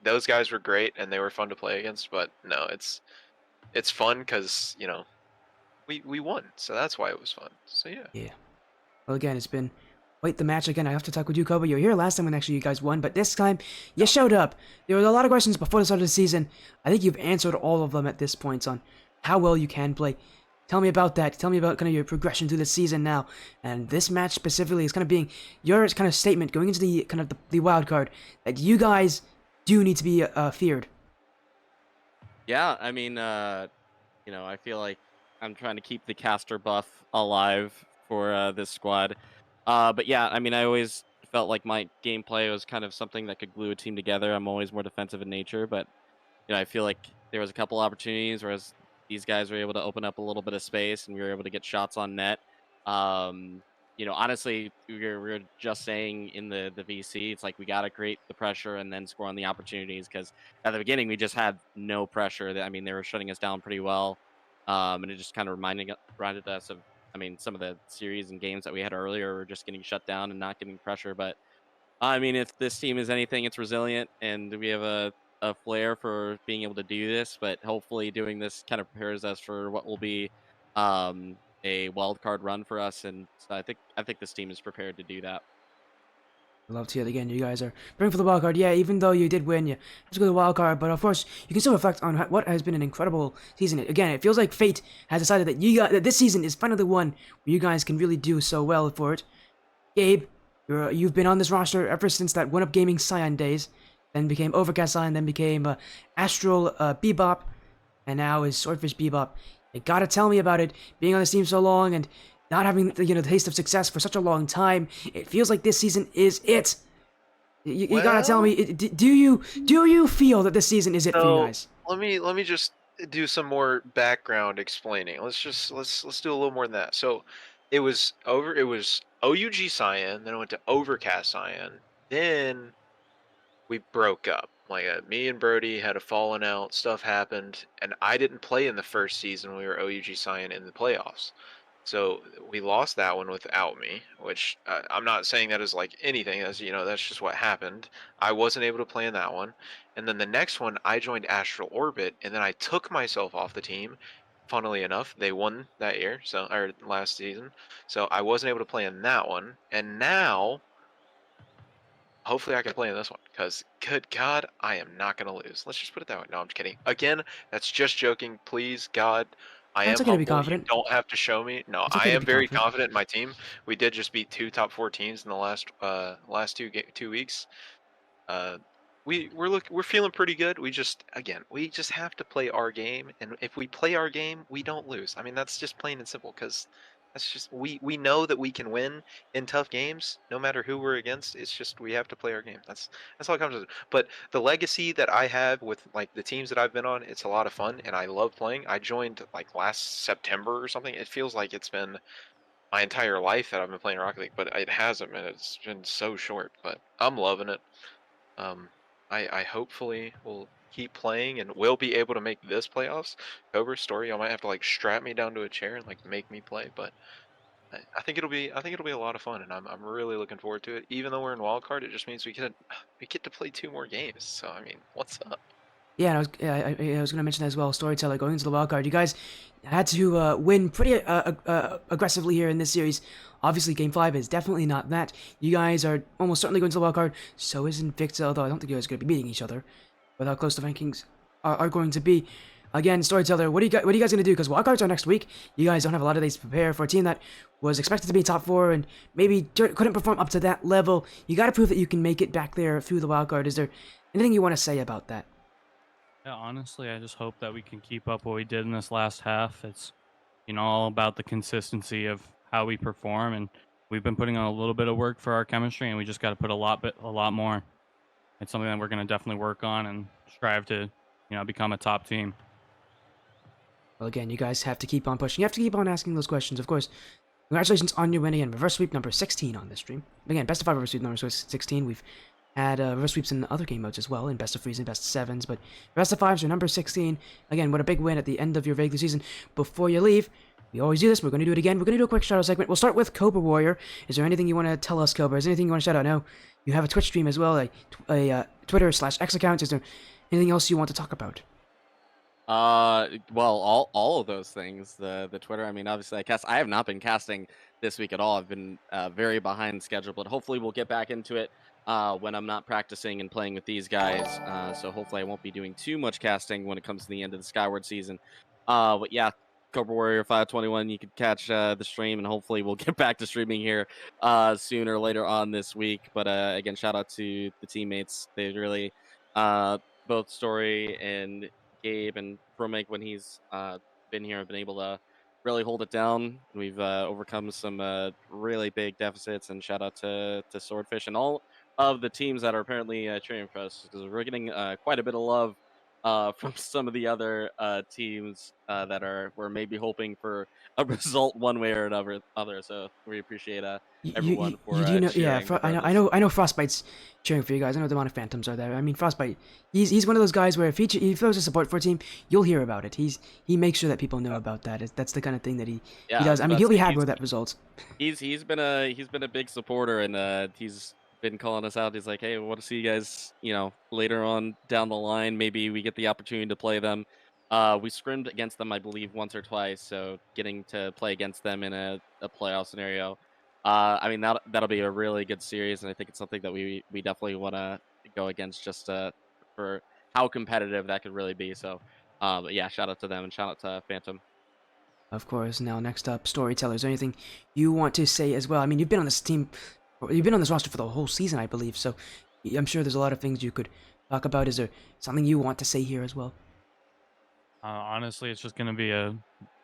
those guys were great and they were fun to play against. But no, it's fun because we won, so that's why it was fun. So yeah. Yeah. Well, again, it's been quite the match. Again, I have to talk with you, Koba. You were here last time when actually you guys won, but this time you showed up. There were a lot of questions before the start of the season. I think you've answered all of them at this point on how well you can play. Tell me about that. Tell me about kind of your progression through the season now. And this match specifically is kind of being your kind of statement going into the kind of the wild card that you guys do need to be feared. yeah, I mean, I feel like I'm trying to keep the caster buff alive for this squad. But yeah, I mean, I always felt like my gameplay was kind of something that could glue a team together. I'm always more defensive in nature, but I feel like there was a couple opportunities whereas these guys were able to open up a little bit of space and we were able to get shots on net. Honestly, we were just saying in the VC, it's like we got to create the pressure and then score on the opportunities because at the beginning we just had no pressure. I mean, they were shutting us down pretty well, and it just kind of reminded us of, I mean, some of the series and games that we had earlier were just getting shut down and not getting pressure. But I mean, if this team is anything, it's resilient, and we have a flair for being able to do this. But hopefully, doing this kind of prepares us for what will be a wild card run for us. And so I think this team is prepared to do that. I love to hear it again. You guys are praying for the wild card. Yeah, even though you did win, you have to go to the wild card. But of course, you can still reflect on what has been an incredible season. Again, it feels like fate has decided that that this season is finally the one where you guys can really do so well for it. Gabe, you've been on this roster ever since that One Up Gaming Scion days, then became Overcast Scion, then became Astral Bebop, and now is Swordfish Bebop. You gotta tell me about it, being on this team so long and not having the taste of success for such a long time. It feels like this season is it. You gotta tell me, Well, do you feel that this season is it for you so guys? let me just do some more background explaining. Let's do a little more than that. So it was OUG Cyan, then I went to Overcast Cyan, then we broke up. Like me and Brody had a falling out, stuff happened, and I didn't play in the first season when we were OUG Cyan in the playoffs. So we lost that one without me, which I'm not saying that as like anything, as that's just what happened. I wasn't able to play in that one. And then the next one, I joined Astral Orbit, and then I took myself off the team. Funnily enough, they won that year, or last season. So I wasn't able to play in that one. And now hopefully I can play in this one, because good God, I am not going to lose. Let's just put it that way. No, I'm just kidding. Again, that's just joking. Please, God, I No, it's am okay to be humble. You confident. don't have to show me. No, It's I okay to am be very confident. confident in my team. We did just beat two top four teams in the last 2 weeks. Uh, we're feeling pretty good. We just have to play our game, and if we play our game, we don't lose. I mean, that's just plain and simple. Because that's just we know that we can win in tough games, no matter who we're against. It's just we have to play our game. That's all it comes to. But the legacy that I have with like the teams that I've been on, it's a lot of fun, and I love playing. I joined like last September or something. It feels like it's been my entire life that I've been playing Rocket League, but it hasn't been. It's been so short, but I'm loving it. Um, I hopefully will keep playing and will be able to make this playoffs. Cobra story, I might have to like strap me down to a chair and like make me play, but I think it'll be a lot of fun, and I'm really looking forward to it. Even though we're in wild card, it just means we get to play two more games. So I mean, what's up? Yeah, I was going to mention that as well. Storyteller going into the wild card. You guys had to win pretty aggressively here in this series. Obviously, Game 5 is definitely not that. You guys are almost certainly going to the wild card. So is Invicta, although I don't think you guys are going to be beating each other with how close the rankings are going to be. Again, Storyteller, what are you guys going to do? Because wildcards are next week. You guys don't have a lot of days to prepare for a team that was expected to be top 4 and maybe couldn't perform up to that level. You got to prove that you can make it back there through the wildcard. Is there anything you want to say about that? Yeah, honestly, I just hope that we can keep up what we did in this last half. It's, all about the consistency of how we perform, and we've been putting on a little bit of work for our chemistry, and we just got to put a lot more. It's something that we're going to definitely work on and strive to, become a top team. Well, again, you guys have to keep on pushing. You have to keep on asking those questions, of course. Congratulations on your win again. Reverse sweep number 16 on this stream. Again, best of 5 reverse sweep number 16. We've had reverse sweeps in other game modes as well, in best of 3s and best of 7s, but best of 5s are number 16. Again, what a big win at the end of your regular season. Before you leave, we always do this. We're going to do it again. We're going to do a quick shout out segment. We'll start with Cobra Warrior. Is there anything you want to tell us, Cobra? Is there anything you want to shout out? No. You have a Twitch stream as well, a Twitter/X account. Is there anything else you want to talk about? Well, all of those things. The Twitter. I mean, obviously, I have not been casting this week at all. I've been very behind schedule, but hopefully we'll get back into it when I'm not practicing and playing with these guys. So hopefully I won't be doing too much casting when it comes to the end of the Skyward season. But yeah, Cobra Warrior 521. You can catch the stream, and hopefully we'll get back to streaming here sooner or later on this week. But again, shout out to the teammates. They really both Story and Gabe and Promake, when he's been here, have been able to really hold it down. We've overcome some really big deficits, and shout out to Swordfish and all of the teams that are apparently cheering for us, because we're getting quite a bit of love from some of the other teams that we're maybe hoping for a result one way or another. So we appreciate everyone for You do know, yeah. cheering. I know. Frostbite's cheering for you guys. I know Demonic Phantoms are there. I mean, Frostbite. He's one of those guys where if he throws a support for a team, you'll hear about it. He makes sure that people know about that. That's the kind of thing that he does. I mean, he'll be happy with that result. He's been a big supporter, and he's been calling us out. He's like, hey, we want to see you guys, later on down the line. Maybe we get the opportunity to play them. We scrimmed against them, I believe, once or twice. So getting to play against them in a playoff scenario, I mean, that'll be a really good series, and I think it's something that we definitely want to go against, just for how competitive that could really be. So, but yeah, shout out to them, and shout out to Phantom. Of course. Now, next up, Storyteller. Is there anything you want to say as well? I mean, you've been on this team, you've been on this roster for the whole season, I believe. So, I'm sure there's a lot of things you could talk about. Is there something you want to say here as well? Honestly, it's just going to be a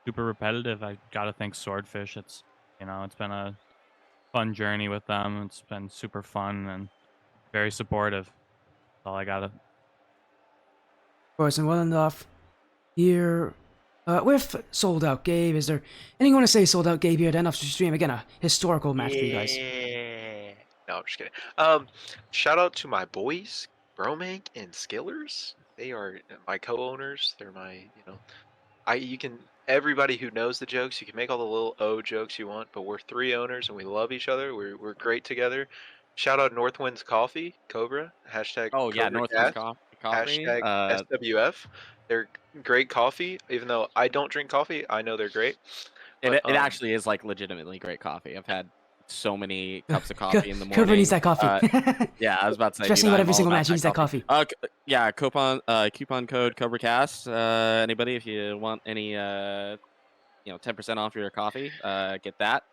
super repetitive. I got to thank Swordfish. It's been a fun journey with them. It's been super fun and very supportive. That's all I got to. Of course, and well enough here with Sold Out Gabe. Is there anything you want to say, Sold Out Gabe, here at end of the stream? Again, a historical match for you guys. No, I'm just kidding. Shout out to my boys, Bromank and Skillers. They are my co-owners. They're my, everybody who knows the jokes, you can make all the little O jokes you want, but we're 3 owners and we love each other. We're great together. Shout out Northwind's Coffee, Cobra, hashtag Oh yeah, CobraCast, Coffee. hashtag SWF. They're great coffee. Even though I don't drink coffee, I know they're great. It But, actually is like legitimately great coffee. I've had so many cups of coffee in the morning. Cobra needs that coffee. Yeah, I was about to say. Especially about every single match, he needs that coffee. Yeah, coupon code CobraCast. Anybody, if you want any 10% off your coffee, get that.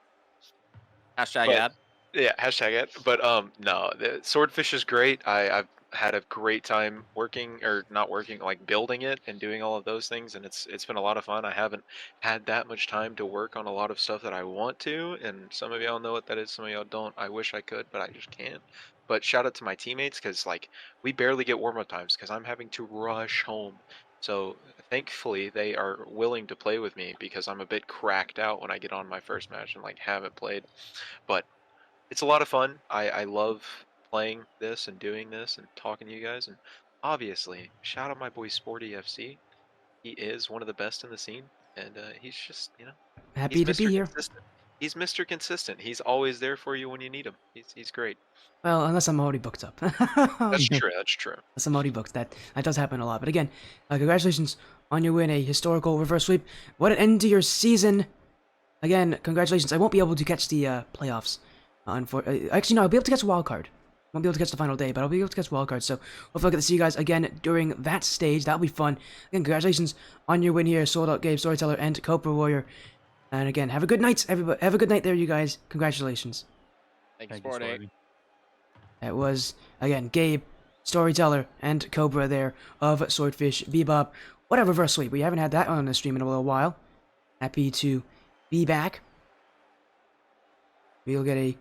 Hashtag ad. Yeah, hashtag it. But no, the Swordfish is great. I've had a great time working, or not working, like building it and doing all of those things, and it's been a lot of fun. I haven't had that much time to work on a lot of stuff that I want to, and some of y'all know what that is, some of y'all don't. I wish I could, but I just can't. But shout out to my teammates, because like we barely get warm-up times because I'm having to rush home. So thankfully they are willing to play with me, because I'm a bit cracked out when I get on my first match and like haven't played. But it's a lot of fun. I love playing this and doing this and talking to you guys. And obviously, shout out my boy Sporty FC. He is one of the best in the scene, and he's just, Happy to he's be Mr. here. Consistent. He's Mr. Consistent. He's always there for you when you need him. He's great. Well, unless I'm already booked up. That's true. That's true. Unless I'm already booked. That does happen a lot. But again, congratulations on your win, a historical reverse sweep. What an end to your season. Again, congratulations. I won't be able to catch the playoffs. Actually, no, I'll be able to catch a wild card. Won't be able to catch the final day, but I'll be able to catch wild card. So hopefully I'll get to see you guys again during that stage. That'll be fun. Again, congratulations on your win here, Sold Out Gabe, Storyteller, and Cobra Warrior. And again, have a good night, everybody. Have a good night there, you guys. Congratulations. Thank you, Thank you, Sporty. Sporty. That was, again, Gabe, Storyteller, and Cobra there of Swordfish, Bebop. What a reverse sweep. We haven't had that on the stream in a little while. Happy to be back. We'll get a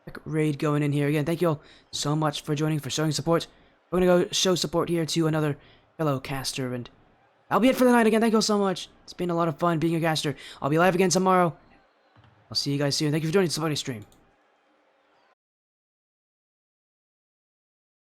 quick raid going in here. Again, thank you all so much for joining, for showing support. We're going to go show support here to another fellow caster. And that'll be it for the night. Again, thank you all so much. It's been a lot of fun being a caster. I'll be live again tomorrow. I'll see you guys soon. Thank you for joining the Spotty stream.